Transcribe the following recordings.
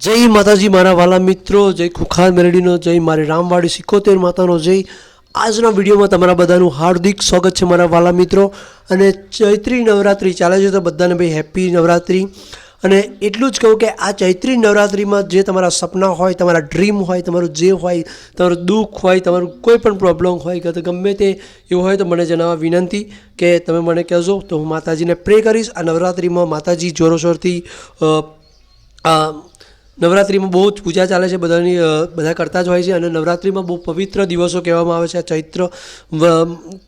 જય માતાજી મારા વાલા મિત્રો, જય ખુખાર મેલડીનો જય, મારી રામવાડી 71 માતાનો જય। આજના વિડીયોમાં તમારા બધાનું હાર્દિક સ્વાગત છે મારા વાલા મિત્રો। અને ચૈત્રી નવરાત્રિ ચાલે છે તો બધાને ભાઈ હેપી નવરાત્રિ। અને એટલું જ કહું કે આ ચૈત્રી નવરાત્રિમાં જે તમારા સપના હોય, તમારા ડ્રીમ હોય, તમારું જે હોય, તમારું દુઃખ હોય, તમારું કોઈ પણ પ્રોબ્લેમ હોય કે ગમે તે એવું હોય તો મને જણાવવા વિનંતી કે તમે મને કહેજો તો હું માતાજીને પ્રે કરીશ। આ નવરાત્રિમાં માતાજી જોરોશોરથી નવરાત્રિમાં બહુ જ પૂજા ચાલે છે, બધા કરતા જ હોય છે। અને નવરાત્રિમાં બહુ પવિત્ર દિવસો કહેવામાં આવે છે।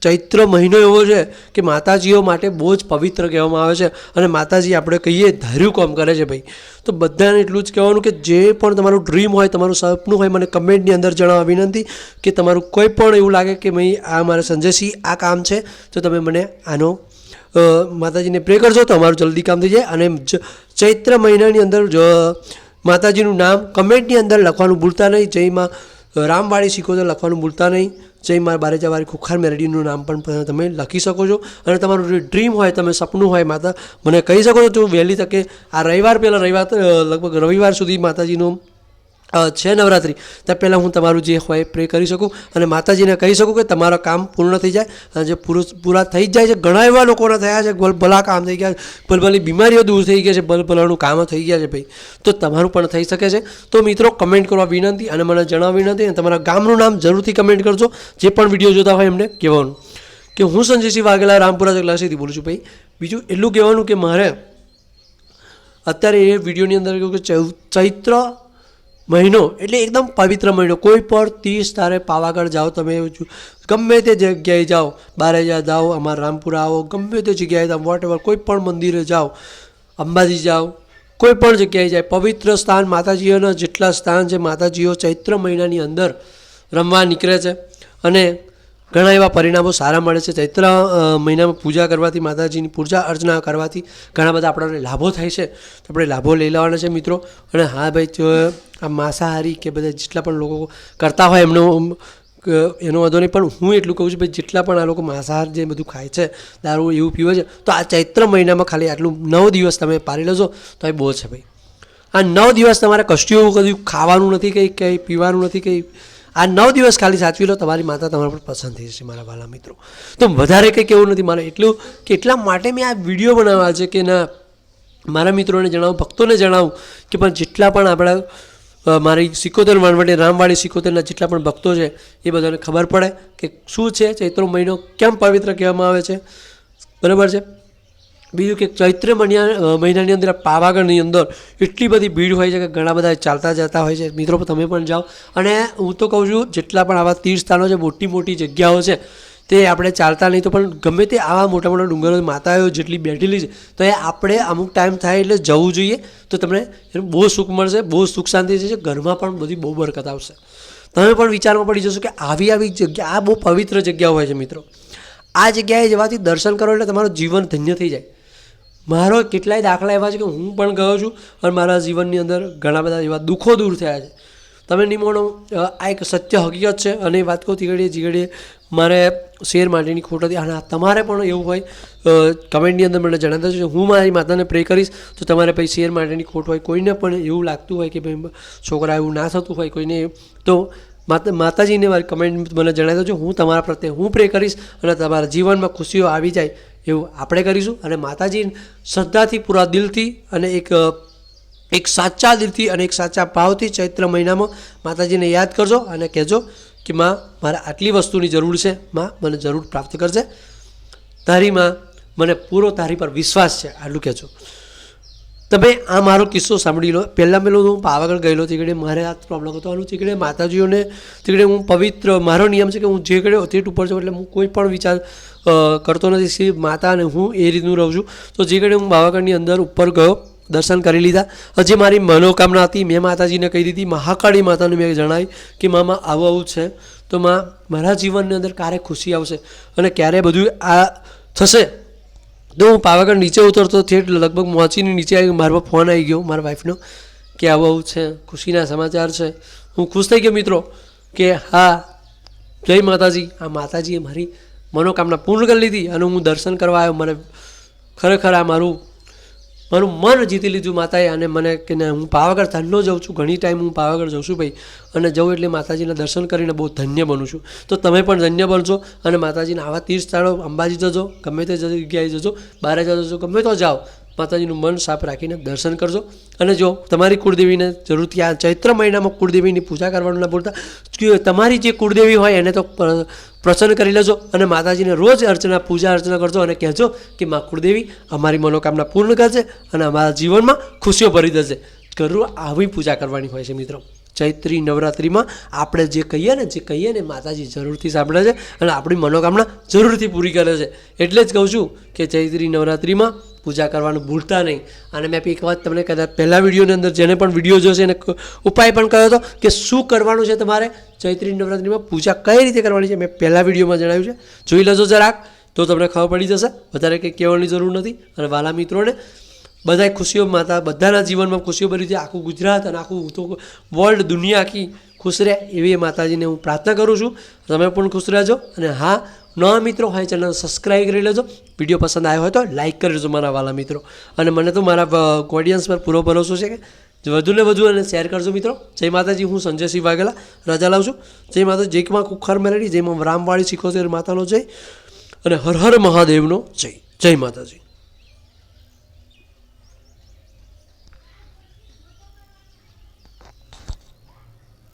ચૈત્ર મહિનો એવો છે કે માતાજીઓ માટે બહુ જ પવિત્ર કહેવામાં આવે છે। અને માતાજી આપણે કહીએ ધાર્યું કામ કરે છે ભાઈ। તો બધાને એટલું જ કહેવાનું કે જે પણ તમારું ડ્રીમ હોય, તમારું સપનું હોય, મને કમેન્ટની અંદર જણાવવા વિનંતી કે તમારું કોઈ પણ એવું લાગે કે ભાઈ આ મારે સંજયસિંહ આ કામ છે તો તમે મને આનો માતાજીને પ્રે કરજો તો અમારું જલ્દી કામ થઈ જાય। અને ચૈત્ર મહિનાની અંદર માતાજીનું નામ કમેન્ટની અંદર લખવાનું ભૂલતા નહીં। જય માં રામવાડી 71 લખવાનું ભૂલતા નહીં। જય માં બારેજાવાળી ખુખાર મેલડીનું નામ પણ તમે લખી શકો છો। અને તમારું જે ડ્રીમ હોય, તમે સપનું હોય, માતા મને કહી શકો છો તો વહેલી તકે આ લગભગ રવિવાર સુધી માતાજીનું છે નવરાત્રિ, ત્યાં પહેલાં હું તમારું જે હોય પ્રે કરી શકું અને માતાજીને કહી શકું કે તમારા કામ પૂર્ણ થઈ જાય। અને જે પૂરા થઈ જ જાય છે, ઘણા એવા લોકોના થયા છે, ભલા કામ થઈ ગયા, ભલભલી બીમારીઓ દૂર થઈ ગયા છે, ભલભલાનું કામ થઈ ગયા છે ભાઈ। તો તમારું પણ થઈ શકે છે। તો મિત્રો કમેન્ટ કરવા વિનંતી અને મને જણાવવા વિનંતી, અને તમારા ગામનું નામ જરૂરથી કમેન્ટ કરજો। જે પણ વિડીયો જોતા હોય એમને કહેવાનું કે હું સંજયસિંહ વાઘેલા રામપુરા જગલાસીથી બોલું છું ભાઈ। બીજું એટલું કહેવાનું કે મારે અત્યારે એ વિડીયોની અંદર કહ્યું કે ચૈત્ર મહિનો એટલે એકદમ પવિત્ર મહિનો। કોઈ પણ 30 તારે પાવાગઢ જાઓ, તમે ગમે તે જગ્યાએ જાઓ, બારેજા જાઓ, અમારા રામપુરા આવો, ગમે તે જગ્યાએ જાઓ, વોટ કોઈ પણ મંદિરે જાઓ, અંબાજી જાઓ, કોઈ પણ જગ્યાએ જાય, પવિત્ર સ્થાન માતાજીઓના જેટલા સ્થાન છે, માતાજીઓ ચૈત્ર મહિનાની અંદર રમવા નીકળે છે અને ઘણા એવા પરિણામો સારા મળે છે। ચૈત્ર મહિનામાં પૂજા કરવાથી, માતાજીની પૂજા અર્ચના કરવાથી ઘણા બધા આપણને લાભો થાય છે। તો આપણે લાભો લઈ લેવાના છે મિત્રો। અને હા ભાઈ, આ માંસાહારી કે બધા જેટલા પણ લોકો કરતા હોય એનો વાંધો નહીં, પણ હું એટલું કહું છું ભાઈ જેટલા પણ આ લોકો માંસાહાર જે બધું ખાય છે, દારૂ એવું પીવે છે, તો આ ચૈત્ર મહિનામાં ખાલી આટલું 9 દિવસ તમે પારી લેજો તો એ બહુ છે ભાઈ। આ 9 દિવસ તમારે કશું એવું કદી ખાવાનું નથી, કંઈ પીવાનું નથી, કંઈ આ 9 દિવસ ખાલી સાચવી લો, તમારી માતા તમારા પર પસંદ થઈ જશે મારા વાલા મિત્રો। તો વધારે કંઈ કેવું નથી મારે, એટલું કે એટલા માટે મેં આ વિડીયો બનાવ્યા છે કે ના મારા મિત્રોને જણાવું, ભક્તોને જણાવું કે પણ જેટલા પણ આપણા મારી 71 રામવાડી 71ના જેટલા પણ ભક્તો છે એ બધાને ખબર પડે કે શું છે ચૈત્ર મહિનો, કેમ પવિત્ર કહેવામાં આવે છે, બરાબર છે। બીજું કે ચૈત્ર મહિનાની અંદર પાવાગઢની અંદર એટલી બધી ભીડ હોય છે કે ઘણા બધા ચાલતા જતા હોય છે મિત્રો। તમે પણ જાઓ। અને હું તો કહું છું જેટલા પણ આવા તીર્થ સ્થાનો છે, મોટી મોટી જગ્યાઓ છે, તે આપણે ચાલતા નહીં તો પણ ગમે તે આવા મોટા મોટા ડુંગરો માતાઓ જેટલી બેઠેલી છે તો એ આપણે અમુક ટાઈમ થાય એટલે જવું જોઈએ। તો તમને એનું બહુ સુખ મળશે, બહુ સુખ શાંતિ થશે, ઘરમાં પણ બધી બહુ બરકત આવશે। તમે પણ વિચારમાં પડી જશો કે આવી જગ્યા, આ બહુ પવિત્ર જગ્યાઓ હોય છે મિત્રો। આ જગ્યાએ જવાથી દર્શન કરો એટલે તમારું જીવન ધન્ય થઈ જાય। મારો કેટલાય દાખલા એવા છે કે હું પણ ગયો છું અને મારા જીવનની અંદર ઘણા બધા એવા દુઃખો દૂર થયા છે। તમે નહીં માનો, આ એક સત્ય હકીકત છે। અને વાત કહું જીગડીએ મારે શેર માટેની ખોટ હતી। અને તમારે પણ એવું હોય કમેન્ટની અંદર મને જણાવતા છે, હું મારી માતાને પ્રે કરીશ તો તમારે ભાઈ શેર માટેની ખોટ હોય, કોઈને પણ એવું લાગતું હોય કે ભાઈ છોકરા એવું ના થતું હોય કોઈને, તો માતાજીને મારી કમેન્ટ મને જણાવી દેજો। હું તમારા પ્રત્યે હું પ્રે કરીશ અને તમારા જીવનમાં ખુશીઓ આવી જાય એવું આપણે કરીશું। અને માતાજી શ્રદ્ધાથી, પૂરા દિલથી અને એક સાચા દિલથી અને એક સાચા ભાવથી ચૈત્ર મહિનામાં માતાજીને યાદ કરજો અને કહેજો કે માં મારે આટલી વસ્તુની જરૂર છે, માં મને જરૂર પ્રાપ્ત કરશે, તારી માં મને પૂરો તારી પર વિશ્વાસ છે, આટલું કહેજો। તમે આ મારો કિસ્સો સાંભળી લો। પહેલાં હું પાવાગઢ ગયેલો, તે મારે આ પ્રોબ્લેમ હતો અને તે માતાજીઓને તે હું પવિત્ર, મારો નિયમ છે કે હું જે તીર્થ ઉપર છું એટલે હું કોઈ પણ વિચાર કરતો નથી, સિર્ફ માતા અને હું એ રીતનું રહું છું। તો જે હું પાવાગઢની અંદર ઉપર ગયો, દર્શન કરી લીધા। જે મારી મનોકામના હતી મેં માતાજીને કહી દીધી, મહાકાળી માતાને મેં જણાવી કે મામા આવું છે તો માં મારા જીવનની અંદર ક્યારે ખુશી આવશે અને ક્યારે બધું આ થશે। તો હું પાવાગઢ નીચે ઉતરતો ઠેઠ લગભગ પહોંચીને નીચે આવી, મારા પર ફોન આવી ગયો મારા વાઈફનો કે આવું છે, ખુશીના સમાચાર છે। હું ખુશ થઈ ગયો મિત્રો કે હા જય માતાજી, આ માતાજીએ મારી મનોકામના પૂર્ણ કરી લીધી અને હું દર્શન કરવા આવ્યો। મને ખરેખર આ મારું મારું મન જીતી લીધું માતાએ અને મને કે ના હું પાવાગઢ ઠંડો જાઉં છું, ઘણી ટાઈમ હું પાવાગઢ જાઉં છું ભાઈ, અને જઉં એટલે માતાજીના દર્શન કરીને બહુ ધન્ય બનું છું. તો તમે પણ ધન્ય બનશો અને માતાજીના આવા તીર્થ સ્થળો અંબાજી જજો, ગમે તે જગ્યાએ જજો, બહાર જજો, ગમે તો જાઓ, માતાજીનું મન સાફ રાખીને દર્શન કરજો. અને જો તમારી કુળદેવીને જરૂરથી આ ચૈત્ર મહિનામાં કુળદેવીની પૂજા કરવાનું ના ભૂલતા. તમારી જે કુળદેવી હોય એને તો પ્રસન્ન કરી લેજો અને માતાજીને રોજ પૂજા અર્ચના કરજો અને કહેજો કે મા કુળદેવી અમારી મનોકામના પૂર્ણ કરશે અને અમારા જીવનમાં ખુશીઓ ભરી દેશે. ઘરું આવી પૂજા કરવાની હોય છે મિત્રો. ચૈત્રી નવરાત્રિમાં આપણે જે કહીએ ને માતાજી જરૂરથી સાંભળે છે અને આપણી મનોકામના જરૂરથી પૂરી કરે છે. એટલે જ કહું છું કે ચૈત્રી નવરાત્રિમાં પૂજા કરવાનું ભૂલતા નહીં. અને મેં એક વાત તમને કદાચ પહેલાં વિડીયોની અંદર જેને પણ વિડીયો જોશે એને ઉપાય પણ કહ્યો હતો કે શું કરવાનું છે તમારે ચૈત્રી નવરાત્રિમાં પૂજા કઈ રીતે કરવાની છે. મેં પહેલાં વિડીયોમાં જણાવ્યું છે, જોઈ લેજો જરાક તો તમને ખબર પડી જશે. વધારે કંઈ કહેવાની જરૂર નથી. અને વાલા મિત્રોને બધાય ખુશીઓ માતા બધાના જીવનમાં ખુશીઓ ભરી છે. આખું ગુજરાત અને આખું તો વર્લ્ડ દુનિયા આખી ખુશ રહે એવી માતાજીને હું પ્રાર્થના કરું છું. તમે પણ ખુશ રહેજો. અને હા, નવા મિત્રો હોય ચેનલ સબસ્ક્રાઈબ કરી લેજો. વિડીયો પસંદ આવ્યો હોય તો લાઇક કરી લેજો મારા વાલા મિત્રો. અને મને તો મારા ઓડિયન્સ પર પૂરો ભરોસો છે કે વધુને વધુ અને શેર કરજો મિત્રો. જય માતાજી. હું સંજયસિંહ વાઘેલા રજા લાવું છું. જય માતાજી. જયમાં કુખાર મેળવી, જયમાં રામવાળી શીખો માતાનો જય અને હર હર મહાદેવનો જય. જય માતાજી.